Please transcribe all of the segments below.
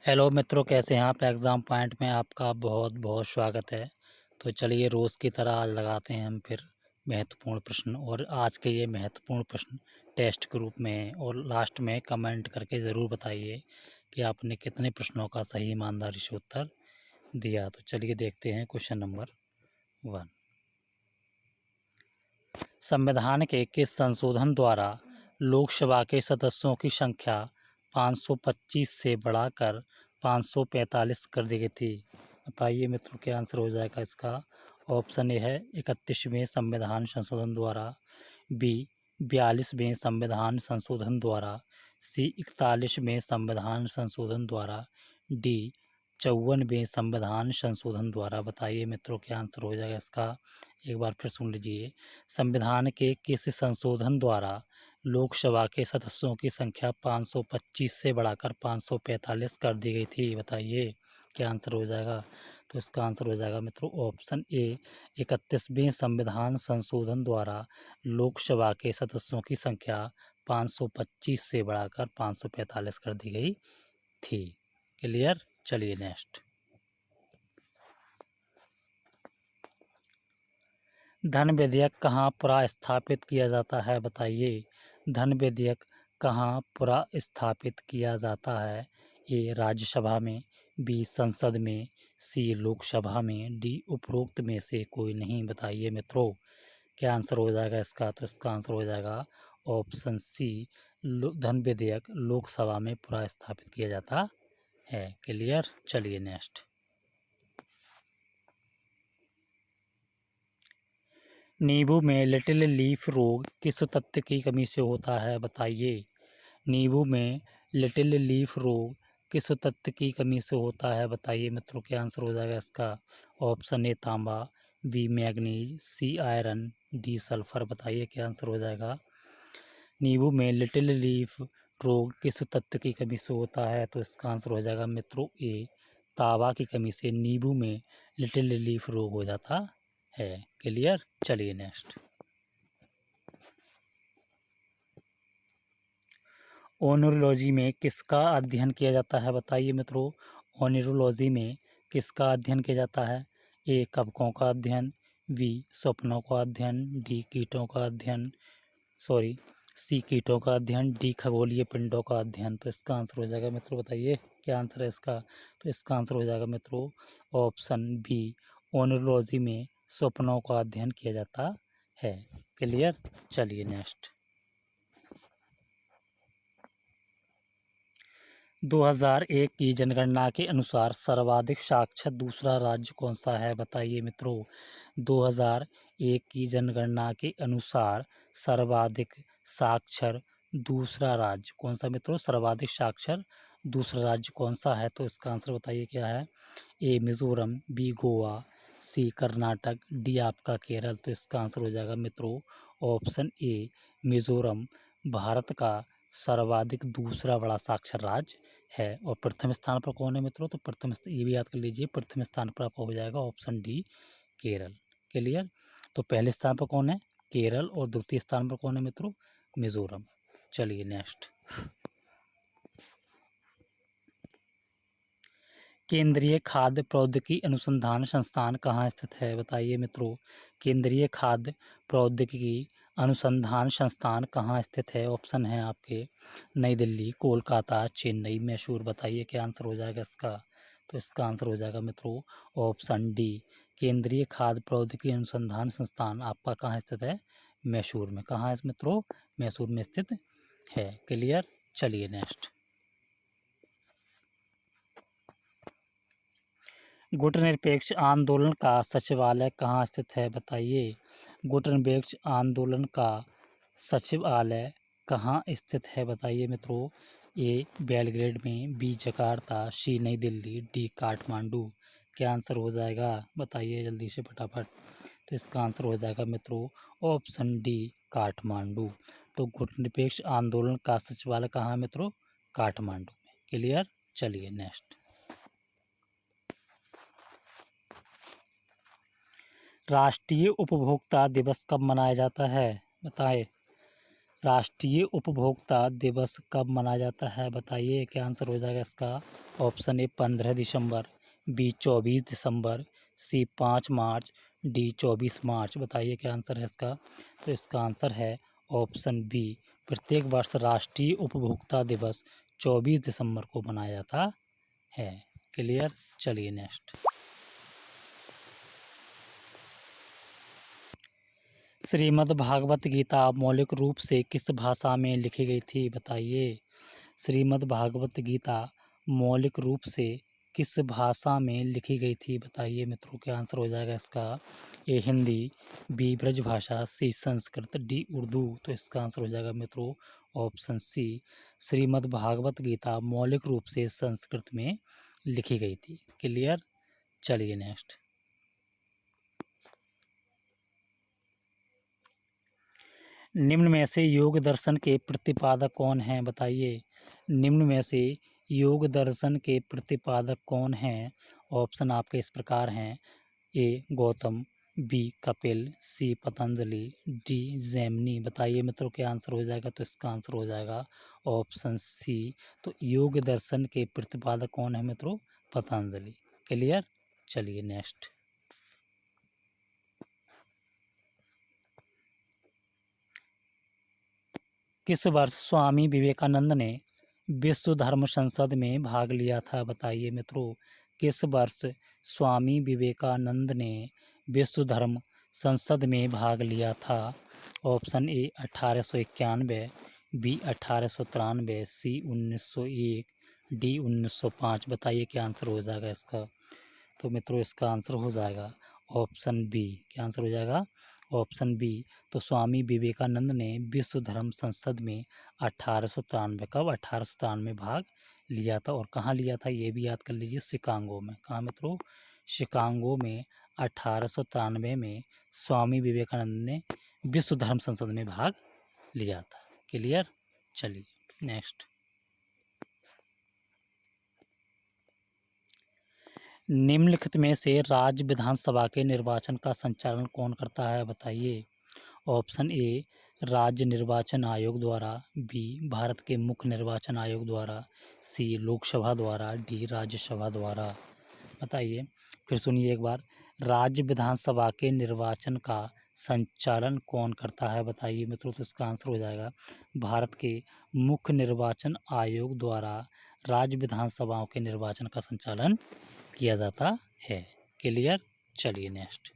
Hello मित्रों, कैसे हैं आप। एग्ज़ाम पॉइंट में आपका बहुत बहुत स्वागत है। तो चलिए रोज़ की तरह आज लगाते हैं हम फिर महत्वपूर्ण प्रश्न। और आज के ये महत्वपूर्ण प्रश्न टेस्ट के रूप में हैं और लास्ट में कमेंट करके ज़रूर बताइए कि आपने कितने प्रश्नों का सही ईमानदारी से उत्तर दिया। तो चलिए देखते हैं क्वेश्चन नंबर 1। संविधान के किस संशोधन द्वारा लोकसभा के सदस्यों की संख्या 525 से बढ़ाकर 545 कर दी गई थी। बताइए मित्रों, क्या आंसर हो जाएगा इसका। ऑप्शन ए है 31वें संविधान संशोधन द्वारा, बी 42वें संविधान संशोधन द्वारा, सी 41वें संविधान संशोधन द्वारा, डी 54वें संविधान संशोधन द्वारा। बताइए मित्रों, क्या आंसर हो जाएगा इसका। एक बार फिर सुन लीजिए। संविधान के किस संशोधन द्वारा लोकसभा के सदस्यों की संख्या 525 से बढ़ाकर 545 कर दी गई थी। बताइए क्या आंसर हो जाएगा। तो इसका आंसर हो जाएगा मित्रों ऑप्शन ए 31वें संविधान संशोधन द्वारा लोकसभा के सदस्यों की संख्या 525 से बढ़ाकर 545 कर दी गई थी। क्लियर। चलिए नेक्स्ट। धन विधेयक कहाँ पुनर्स्थापित किया जाता है। बताइए धन विधेयक कहाँ पुनर्स्थापित किया जाता है। ए राज्यसभा में, बी संसद में, सी लोकसभा में, डी उपरोक्त में से कोई नहीं। बताइए मित्रों, क्या आंसर हो जाएगा इसका। तो इसका आंसर हो जाएगा ऑप्शन सी, धन विधेयक लोकसभा में पुनर्स्थापित किया जाता है। क्लियर। चलिए नेक्स्ट। नींबू में लिटिल लीफ रोग किस तत्व की कमी से होता है। बताइए नींबू में लिटिल लीफ रोग किस तत्व की कमी से होता है। बताइए मित्रों, क्या आंसर हो जाएगा इसका। ऑप्शन ए तांबा, B manganese, C iron, D sulphur. बताइए क्या आंसर हो जाएगा। नींबू में लिटिल लीफ रोग किस तत्व की कमी से होता है। तो इसका आंसर हो जाएगा मित्रों ए तांबा की कमी से नींबू में लिटिल लीफ रोग हो जाता है। क्लियर। चलिए नेक्स्ट। ओनोलॉजी में किसका अध्ययन किया जाता है। बताइए मित्रों ओनोलॉजी में किसका अध्ययन किया जाता है। ए कवकों का अध्ययन, बी स्वप्नों का अध्ययन, डी कीटों का अध्ययन, सी कीटों का अध्ययन, डी खगोलीय पिंडों का अध्ययन। तो इसका आंसर हो जाएगा मित्रों, बताइए क्या आंसर है इसका। तो इसका आंसर हो जाएगा मित्रों ऑप्शन बी ओनोलॉजी में स्वप्नों का अध्ययन किया जाता है। क्लियर। चलिए नेक्स्ट। 2001 की जनगणना के अनुसार सर्वाधिक साक्षर दूसरा राज्य कौन सा है। बताइए मित्रों 2001 की जनगणना के अनुसार सर्वाधिक साक्षर दूसरा राज्य कौन सा। मित्रों सर्वाधिक साक्षर दूसरा राज्य कौन सा है। तो इसका आंसर बताइए क्या है। ए मिज़ोरम, बी गोवा, सी कर्नाटक, डी आपका केरल। तो इसका आंसर हो जाएगा मित्रों ऑप्शन ए मिज़ोरम भारत का सर्वाधिक दूसरा बड़ा साक्षर राज्य है। और प्रथम स्थान पर कौन है मित्रों। तो ये भी याद कर लीजिए, प्रथम स्थान पर आपका हो जाएगा ऑप्शन डी केरल। क्लियर। तो पहले स्थान पर कौन है केरल और द्वितीय स्थान पर कौन है मित्रों मिज़ोरम। चलिए नेक्स्ट। केंद्रीय खाद्य प्रौद्योगिकी अनुसंधान संस्थान कहाँ स्थित है। बताइए मित्रों केंद्रीय खाद्य प्रौद्योगिकी अनुसंधान संस्थान कहाँ स्थित है। ऑप्शन है आपके नई दिल्ली, कोलकाता, चेन्नई, मैसूर। बताइए क्या आंसर हो जाएगा इसका। तो इसका आंसर हो जाएगा मित्रों ऑप्शन डी केंद्रीय खाद्य प्रौद्योगिकी अनुसंधान संस्थान आपका कहाँ स्थित है मैसूर में। कहाँ है मित्रों मैसूर में स्थित है। क्लियर। चलिए नेक्स्ट। गुटनिरपेक्ष आंदोलन का सचिवालय कहाँ स्थित है। बताइए गुटनिरपेक्ष आंदोलन का सचिवालय कहाँ स्थित है। बताइए मित्रों ए बेलग्रेड में, बी जकार्ता, सी नई दिल्ली, डी काठमांडू। क्या आंसर हो जाएगा बताइए जल्दी से फटाफट। तो इसका आंसर हो जाएगा मित्रों ऑप्शन डी काठमांडू। तो गुटनिरपेक्ष आंदोलन का सचिवालय कहाँ है मित्रों काठमांडू में। क्लियर। चलिए नेक्स्ट। राष्ट्रीय उपभोक्ता दिवस कब मनाया जाता है। बताएं राष्ट्रीय उपभोक्ता दिवस कब मनाया जाता है बताइए, क्या आंसर हो जाएगा इसका। ऑप्शन ए 15 दिसंबर, बी 24 दिसंबर, सी 5 मार्च, डी 24 मार्च। बताइए क्या आंसर है इसका। तो इसका आंसर है ऑप्शन बी, प्रत्येक वर्ष राष्ट्रीय उपभोक्ता दिवस 24 दिसंबर को मनाया जाता है। क्लियर। चलिए नेक्स्ट। श्रीमद् भागवत गीता मौलिक रूप से किस भाषा में लिखी गई थी बताइए। श्रीमद् भागवत गीता मौलिक रूप से किस भाषा में लिखी गई थी बताइए मित्रों, क्या आंसर हो जाएगा इसका। ए हिंदी, बी ब्रजभाषा, सी संस्कृत, डी उर्दू। तो इसका आंसर हो जाएगा मित्रों ऑप्शन सी, श्रीमद् भागवत गीता मौलिक रूप से संस्कृत में लिखी गई थी। क्लियर। चलिए नेक्स्ट। निम्न में से योग दर्शन के प्रतिपादक कौन हैं बताइए। निम्न में से योग दर्शन के प्रतिपादक कौन हैं। ऑप्शन आपके इस प्रकार हैं। ए गौतम, बी कपिल, सी पतंजलि, डी जैमिनी। बताइए मित्रों क्या आंसर हो जाएगा। तो इसका आंसर हो जाएगा ऑप्शन सी। तो योग दर्शन के प्रतिपादक कौन है मित्रों, पतंजलि। क्लियर। चलिए नेक्स्ट। किस वर्ष स्वामी विवेकानंद ने विश्व धर्म संसद में भाग लिया था बताइए मित्रों। किस वर्ष स्वामी विवेकानंद ने विश्व धर्म संसद में भाग लिया था। Option A 1891, B 1893, C 1901, D 1905। बताइए क्या आंसर हो जाएगा इसका। तो मित्रों इसका आंसर हो जाएगा ऑप्शन बी। क्या आंसर हो जाएगा ऑप्शन बी। तो स्वामी विवेकानंद ने विश्व धर्म संसद में 1893 कब 1893 भाग लिया था। और कहाँ लिया था ये भी याद कर लीजिए, शिकागो में। कहाँ मित्रों, शिकागो में 1893 में स्वामी विवेकानंद ने विश्व धर्म संसद में भाग लिया था। क्लियर। चलिए नेक्स्ट। निम्नलिखित में से राज्य विधानसभा के निर्वाचन का संचालन कौन करता है बताइए। ऑप्शन ए राज्य निर्वाचन आयोग द्वारा, बी भारत के मुख्य निर्वाचन आयोग द्वारा, सी लोकसभा द्वारा, डी राज्यसभा द्वारा। बताइए फिर सुनिए एक बार। राज्य विधानसभा के निर्वाचन का संचालन कौन करता है बताइए मित्रों। तो इसका आंसर हो जाएगा भारत के मुख्य निर्वाचन आयोग द्वारा राज्य विधानसभाओं के निर्वाचन का संचालन किया जाता है। क्लियर। चलिए नेक्स्ट।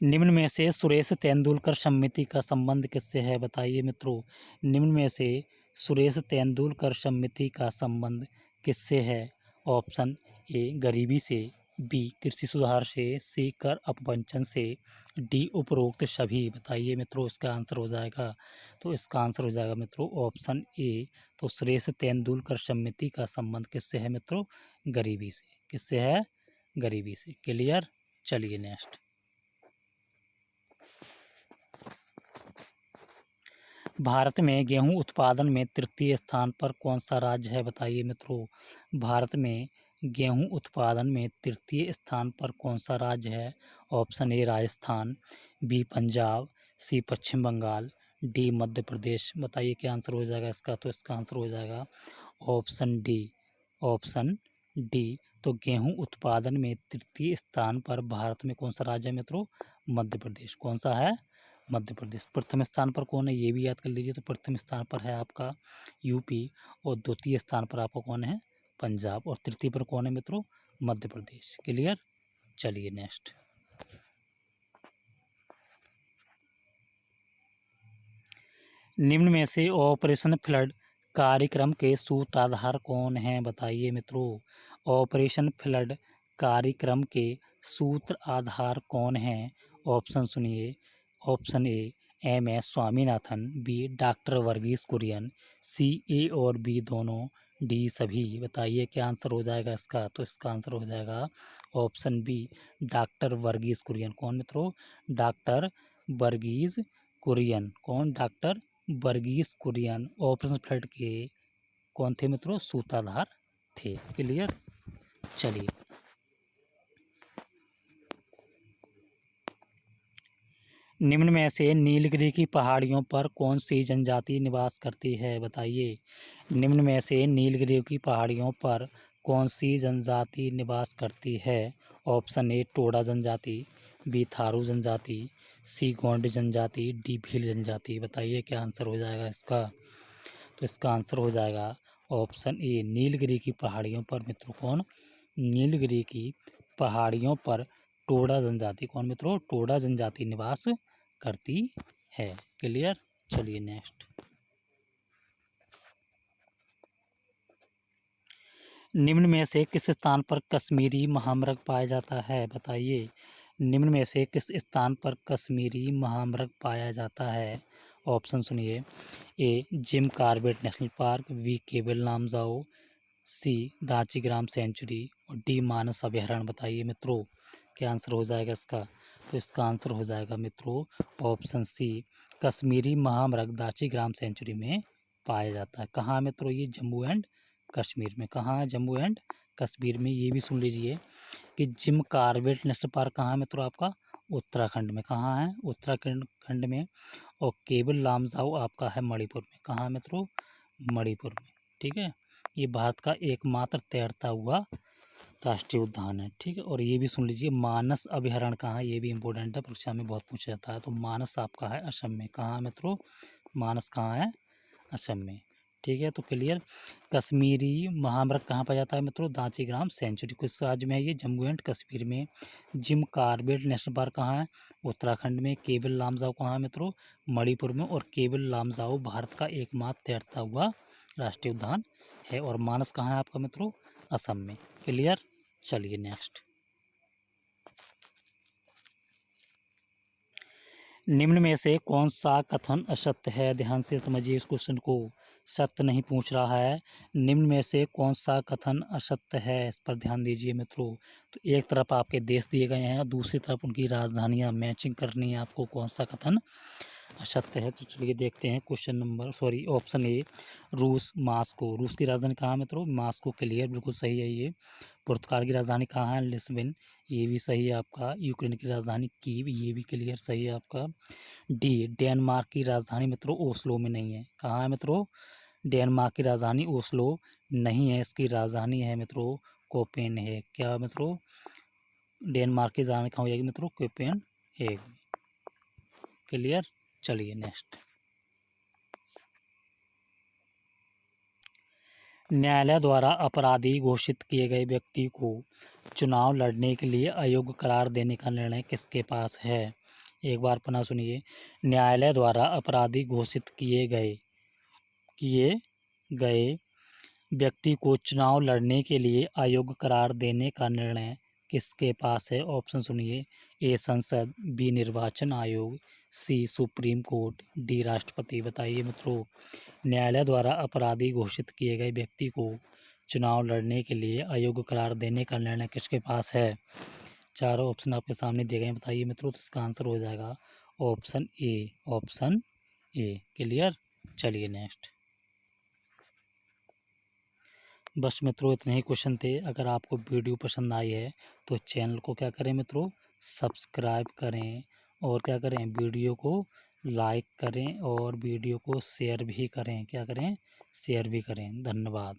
निम्न में से सुरेश तेंदुलकर समिति का संबंध किससे है बताइए मित्रों। निम्न में से सुरेश तेंदुलकर समिति का संबंध किससे है। ऑप्शन ए गरीबी से, बी कृषि सुधार से, सी कर अपवंचन से, डी उपरोक्त सभी। बताइए मित्रों इसका आंसर हो जाएगा। तो इसका आंसर हो जाएगा मित्रों ऑप्शन ए। तो सुरेश तेंदुलकर समिति का संबंध किससे है मित्रों, गरीबी से। किससे है, गरीबी से। क्लियर। चलिए नेक्स्ट। भारत में गेहूं उत्पादन में तृतीय स्थान पर कौन सा राज्य है बताइए मित्रों। भारत में गेहूं उत्पादन में तृतीय स्थान पर कौन सा राज्य है। Option A Rajasthan, B Punjab, C Paschim Bengal, D Madhya Pradesh. बताइए क्या आंसर हो जाएगा इसका। तो इसका आंसर हो जाएगा ऑप्शन डी। Option D. तो गेहूं उत्पादन में तृतीय स्थान पर भारत में कौन सा राज्य है मित्रों, मध्य प्रदेश। कौन सा है, मध्य प्रदेश। प्रथम स्थान पर कौन है ये भी याद कर लीजिए। तो प्रथम स्थान पर है आपका यूपी, और द्वितीय स्थान पर आपका कौन है, पंजाब, और तृतीय पर कौन है मित्रों, मध्य प्रदेश। क्लियर। चलिए नेक्स्ट। निम्न में से ऑपरेशन फ्लड कार्यक्रम के सूत्रधार कौन हैं बताइए मित्रों। ऑपरेशन फ्लड कार्यक्रम के सूत्र आधार कौन हैं। ऑप्शन सुनिए। Option A M S Swaminathan, B doctor Varghese Kurien, C A और बी दोनों, डी सभी। बताइए क्या आंसर हो जाएगा इसका। तो इसका आंसर हो जाएगा option B doctor Varghese Kurien. कौन मित्रों, डॉक्टर वर्गीस कुरियन। कौन, doctor Varghese Kurien operation flood के कौन थे मित्रों, सूत्रधार थे। क्लियर। चलिए निम्न में से नीलगिरी की पहाड़ियों पर कौन सी जनजाति निवास करती है, बताइए। निम्न में से नीलगिरी की पहाड़ियों पर कौन सी जनजाति निवास करती है। ऑप्शन ए टोडा जनजाति, बी थारू जनजाति, सी गोंड जनजाति, डी भील जनजाति। बताइए क्या आंसर हो जाएगा इसका। तो इसका आंसर हो जाएगा ऑप्शन ए नीलगिरी की पहाड़ियों पर मित्रों कौन, नीलगिरी की पहाड़ियों पर टोडा जनजाति कौन मित्रों, टोडा जनजाति निवास करती है। क्लियर। चलिए नेक्स्ट। निम्न में से किस स्थान पर कश्मीरी महामृग पाया जाता है, बताइए। निम्न में से किस स्थान पर कश्मीरी महामृग पाया जाता है। ऑप्शन सुनिए। A Jim Corbett national park, B Keibul Lamjao, C Dachigam sanctuary और डी मानस अभयारण्य। बताइए मित्रों क्या आंसर हो जाएगा इसका। तो इसका आंसर हो जाएगा मित्रों ऑप्शन सी कश्मीरी महामृग दांचीग्राम सेंचुरी में पाया जाता है। कहाँ मित्रों, ये जम्मू एंड कश्मीर में। कहाँ है, जम्मू एंड कश्मीर में। ये भी सुन लीजिए कि जिम कॉर्बेट नेशनल पार्क कहाँ है मित्रों, आपका उत्तराखंड में। कहाँ है, उत्तराखंड में। और केबल लामजाओ आपका है मणिपुर में। कहाँ मित्रों, मणिपुर में। ठीक है। ये भारत का एकमात्र तैरता हुआ राष्ट्रीय उद्यान है। ठीक है। और ये भी सुन लीजिए मानस अभयारण्य कहाँ है, ये भी इंपॉर्टेंट है, परीक्षा में बहुत पूछा जाता है। तो मानस आपका है असम में। कहाँ मित्रों, मानस कहाँ है, असम में। ठीक है। तो क्लियर। कश्मीरी महामृग कहाँ पाया जाता है मित्रों, दांचीग्राम सेंचुरी किस राज्य में है, ये जम्मू एंड कश्मीर में। जिम कॉर्बेट नेशनल पार्क कहाँ है, उत्तराखंड में। केबल लामजाओ कहाँ है मित्रों, मणिपुर में। और केबल लामजाओ भारत का एकमात्र तैरता हुआ राष्ट्रीय उद्यान है। और मानस कहाँ है आपका मित्रों, असम में। क्लियर। चलिए नेक्स्ट। निम्न में से कौन सा कथन असत्य है, ध्यान से समझिए इस क्वेश्चन को। सत्य नहीं पूछ रहा है, निम्न में से कौन सा कथन असत्य है, इस पर ध्यान दीजिए मित्रों। तो एक तरफ आपके देश दिए गए हैं और दूसरी तरफ उनकी राजधानियां, मैचिंग करनी है आपको, कौन सा कथन असत्य है। तो चलिए देखते हैं क्वेश्चन नंबर ऑप्शन ए रूस, मास्को। रूस की राजधानी कहाँ है मित्रों, मास्को। क्लियर, बिल्कुल सही है ये। पुर्तगाल की राजधानी कहाँ है, लिस्बन। ये भी सही है आपका। यूक्रेन की राजधानी कीव, ये भी क्लियर सही है आपका। डी डेनमार्क की राजधानी मित्रों ओस्लो में नहीं है। कहाँ है मित्रों, डेनमार्क की राजधानी ओस्लो नहीं है, इसकी राजधानी है मित्रों कोपेनहेग। क्या मित्रों, डेनमार्क की राजधानी कहाँ हो जाएगी मित्रों, कोपेनहेग। क्लियर। चलिए नेक्स्ट। न्यायालय द्वारा अपराधी घोषित किए गए व्यक्ति को चुनाव लड़ने के लिए अयोग्य करार देने का निर्णय किसके पास है। एक बार पुनः सुनिए। न्यायालय द्वारा अपराधी घोषित किए गए व्यक्ति को चुनाव लड़ने के लिए अयोग्य करार देने का निर्णय किसके पास है। ऑप्शन सुनिए। ए संसद, बी निर्वाचन आयोग, सी सुप्रीम कोर्ट, डी राष्ट्रपति। बताइए मित्रों न्यायालय द्वारा अपराधी घोषित किए गए व्यक्ति को चुनाव लड़ने के लिए अयोग्य करार देने का निर्णय किसके पास है। चारों ऑप्शन आपके सामने दिए गए हैं, बताइए मित्रों। तो इसका आंसर हो जाएगा option A, option A. Clear. चलिए नेक्स्ट। बस मित्रों इतने ही क्वेश्चन थे। अगर आपको वीडियो पसंद आई है तो चैनल को क्या करें मित्रों, सब्सक्राइब करें। और क्या करें, वीडियो को लाइक करें और वीडियो को शेयर भी करें। क्या करें, शेयर भी करें। धन्यवाद।